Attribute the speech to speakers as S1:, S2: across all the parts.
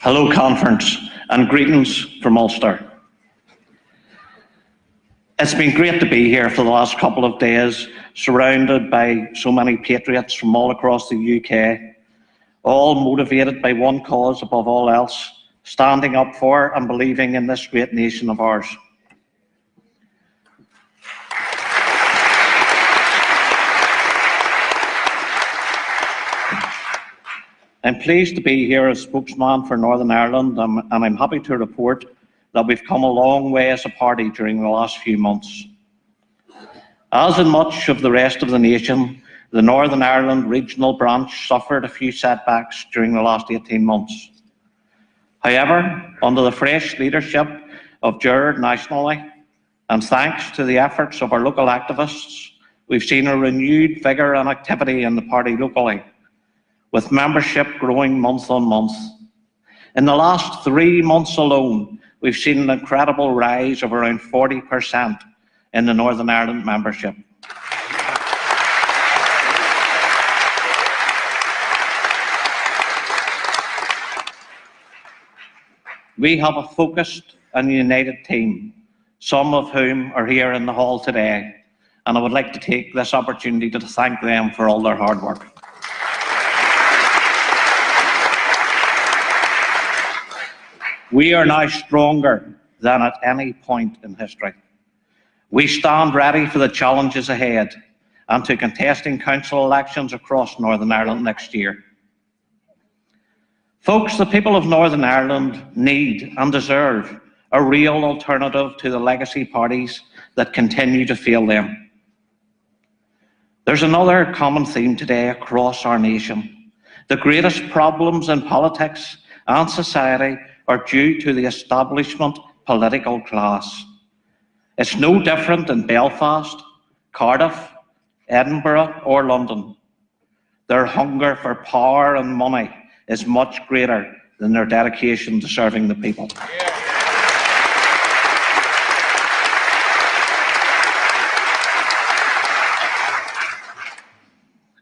S1: Hello, conference, and greetings from Ulster. It's been great to be here for the last couple of days, surrounded by so many patriots from all across the UK, all motivated by one cause above all else, standing up for and believing in this great nation of ours. I'm pleased to be here as spokesman for Northern Ireland, and I'm happy to report that we've come a long way as a party during the last few months. As in much of the rest of the nation, the Northern Ireland regional branch suffered a few setbacks during the last 18 months. However, under the fresh leadership of Gerard nationally, and thanks to the efforts of our local activists, we've seen a renewed vigour and activity in the party locally, with membership growing month on month. In the last 3 months alone, we've seen an incredible rise of around 40% in the Northern Ireland membership. We have a focused and united team, some of whom are here in the hall today, and I would like to take this opportunity to thank them for all their hard work. We are now stronger than at any point in history. We stand ready for the challenges ahead and to contesting council elections across Northern Ireland next year. Folks, the people of Northern Ireland need and deserve a real alternative to the legacy parties that continue to fail them. There's another common theme today across our nation. The greatest problems in politics and society are due to the establishment political class. It's no different in Belfast, Cardiff, Edinburgh or London. Their hunger for power and money is much greater than their dedication to serving the people.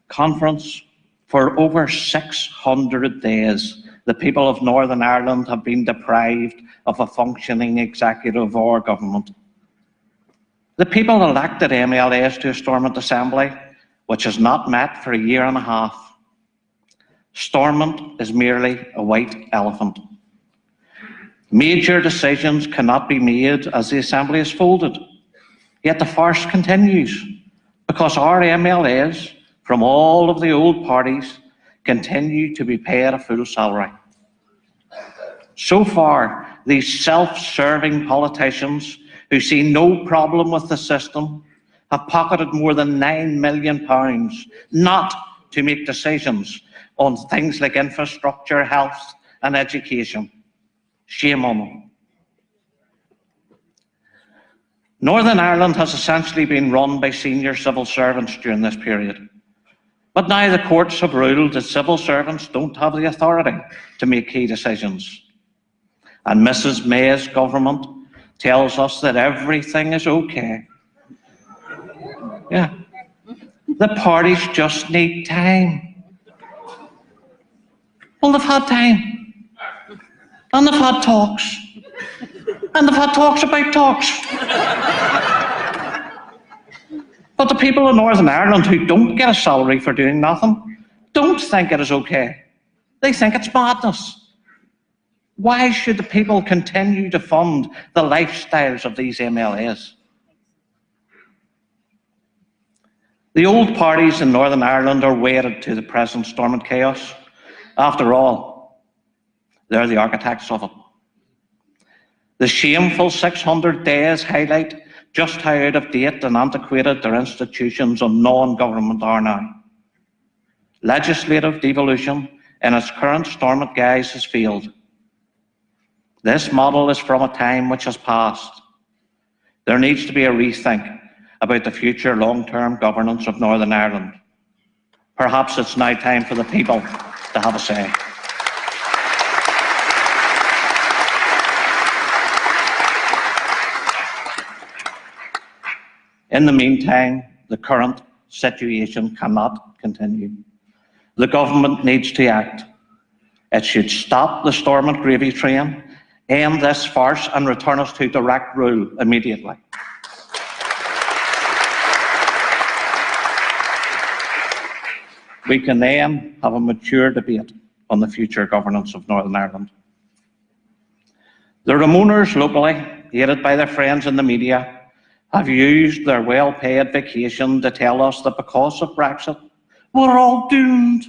S1: Conference, for over 600 days, the people of Northern Ireland have been deprived of a functioning executive or government. The people elected MLAs to a Stormont Assembly, which has not met for a year and a half. Stormont is merely a white elephant. Major decisions cannot be made as the Assembly is folded. Yet the farce continues, because our MLAs from all of the old parties continue to be paid a full salary. So far, these self-serving politicians who see no problem with the system have pocketed more than £9 million not to make decisions on things like infrastructure, health and education. Shame on them. Northern Ireland has essentially been run by senior civil servants during this period. But now the courts have ruled that civil servants don't have the authority to make key decisions. And Mrs. May's government tells us that everything is okay. Yeah. The parties just need time. Well, they've had time. And they've had talks. And they've had talks about talks. But the people of Northern Ireland who don't get a salary for doing nothing don't think it is okay. They think it's madness. Why should the people continue to fund the lifestyles of these MLAs? The old parties in Northern Ireland are wedded to the present Stormont chaos. After all, they're the architects of it. The shameful 600 days highlight just how out of date and antiquated their institutions of non-government are now. Legislative devolution in its current Stormont guise has failed. This model is from a time which has passed. There needs to be a rethink about the future long-term governance of Northern Ireland. Perhaps it's now time for the people to have a say. In the meantime, the current situation cannot continue. The government needs to act. It should stop the Stormont gravy train, end this farce and return us to direct rule immediately. We can then have a mature debate on the future governance of Northern Ireland. The Ramoners locally, aided by their friends in the media, have used their well-paid vacation to tell us that because of Brexit, we're all doomed.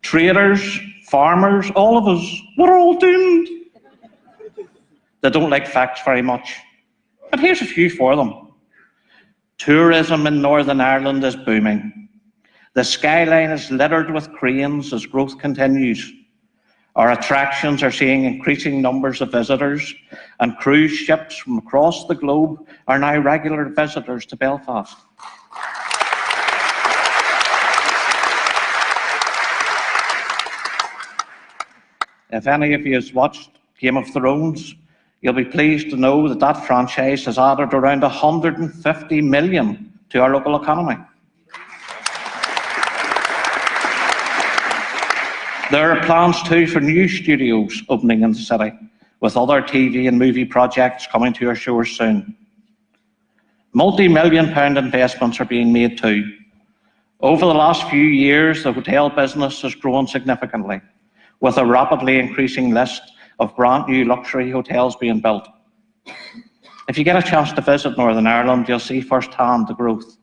S1: Traders, farmers, all of us, we're all doomed. They don't like facts very much, but here's a few for them. Tourism in Northern Ireland is booming. The skyline is littered with cranes as growth continues. Our attractions are seeing increasing numbers of visitors, and cruise ships from across the globe are now regular visitors to Belfast. If any of you has watched Game of Thrones, you'll be pleased to know that that franchise has added around 150 million to our local economy. There are plans too for new studios opening in the city, with other TV and movie projects coming to our shores soon. Multi-million-pound investments are being made too. Over the last few years, the hotel business has grown significantly, with a rapidly increasing list of brand new luxury hotels being built. If you get a chance to visit Northern Ireland, you'll see firsthand the growth.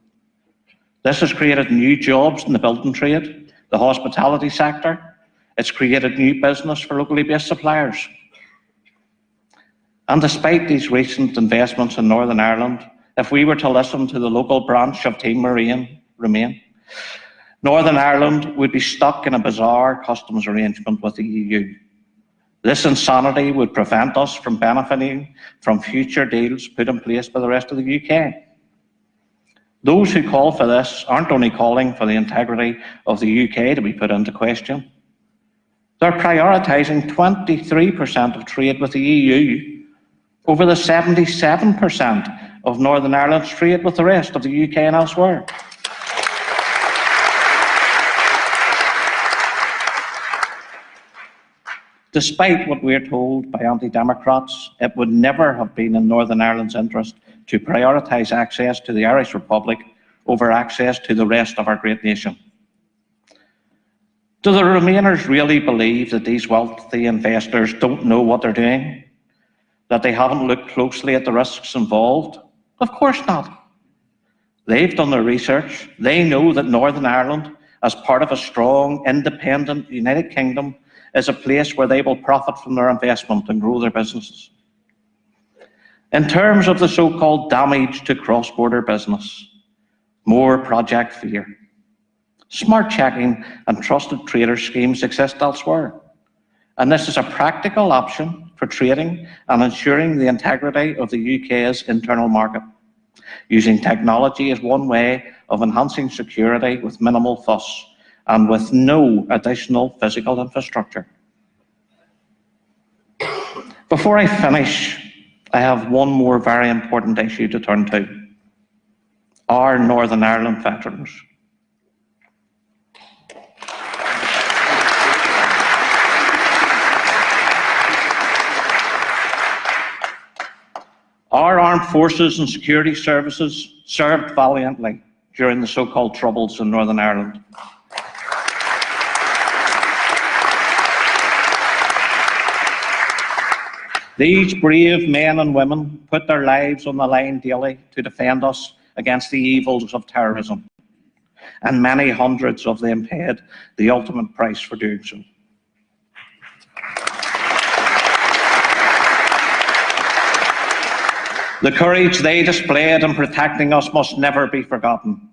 S1: This has created new jobs in the building trade, the hospitality sector. It's created new business for locally based suppliers. And despite these recent investments in Northern Ireland, if we were to listen to the local branch of Team Remain, Northern Ireland would be stuck in a bizarre customs arrangement with the EU. This insanity would prevent us from benefiting from future deals put in place by the rest of the UK. Those who call for this aren't only calling for the integrity of the UK to be put into question. They're prioritising 23% of trade with the EU over the 77% of Northern Ireland's trade with the rest of the UK and elsewhere. Despite what we're told by anti-democrats, it would never have been in Northern Ireland's interest to prioritise access to the Irish Republic over access to the rest of our great nation. Do the Remainers really believe that these wealthy investors don't know what they're doing? That they haven't looked closely at the risks involved? Of course not. They've done their research. They know that Northern Ireland, as part of a strong, independent United Kingdom, is a place where they will profit from their investment and grow their businesses. In terms of the so-called damage to cross-border business, more project fear. Smart checking and trusted trader schemes exist elsewhere, and this is a practical option for trading and ensuring the integrity of the UK's internal market. Using technology is one way of enhancing security with minimal fuss and with no additional physical infrastructure. Before I finish, I have one more very important issue to turn to. Our Northern Ireland veterans. Our armed forces and security services served valiantly during the so-called Troubles in Northern Ireland. These brave men and women put their lives on the line daily to defend us against the evils of terrorism, and many hundreds of them paid the ultimate price for doing so. The courage they displayed in protecting us must never be forgotten.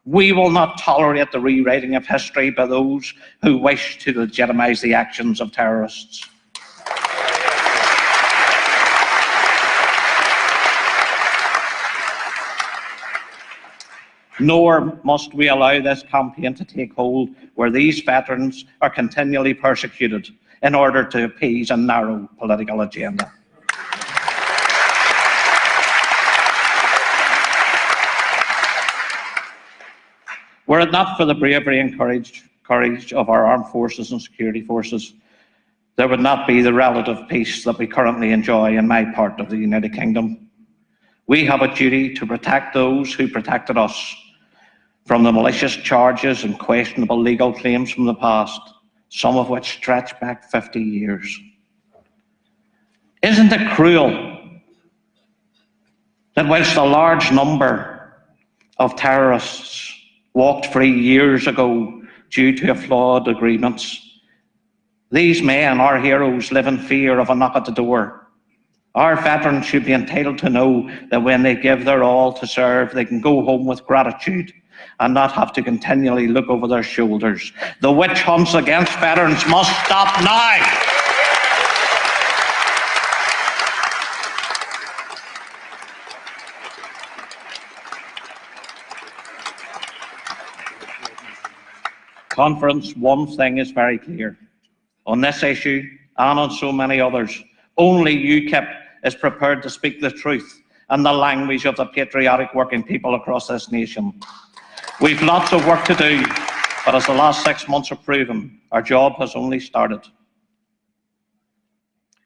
S1: We will not tolerate the rewriting of history by those who wish to legitimise the actions of terrorists. Nor must we allow this campaign to take hold where these veterans are continually persecuted in order to appease a narrow political agenda. Were it not for the bravery and courage courage of our armed forces and security forces, there would not be the relative peace that we currently enjoy in my part of the United Kingdom. We have a duty to protect those who protected us from the malicious charges and questionable legal claims from the past, some of which stretch back 50 years. Isn't it cruel that whilst a large number of terrorists walked free years ago due to flawed agreements, these men, our heroes, live in fear of a knock at the door? Our veterans should be entitled to know that when they give their all to serve, they can go home with gratitude and not have to continually look over their shoulders. The witch hunts against veterans must stop now. Conference, one thing is very clear. On this issue, and on so many others, only UKIP is prepared to speak the truth and the language of the patriotic working people across this nation. We've lots of work to do, but as the last 6 months have proven, our job has only started.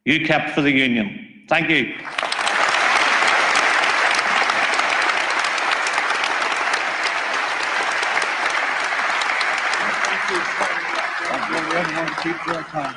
S1: UKIP for the Union. Thank you. Keep your time.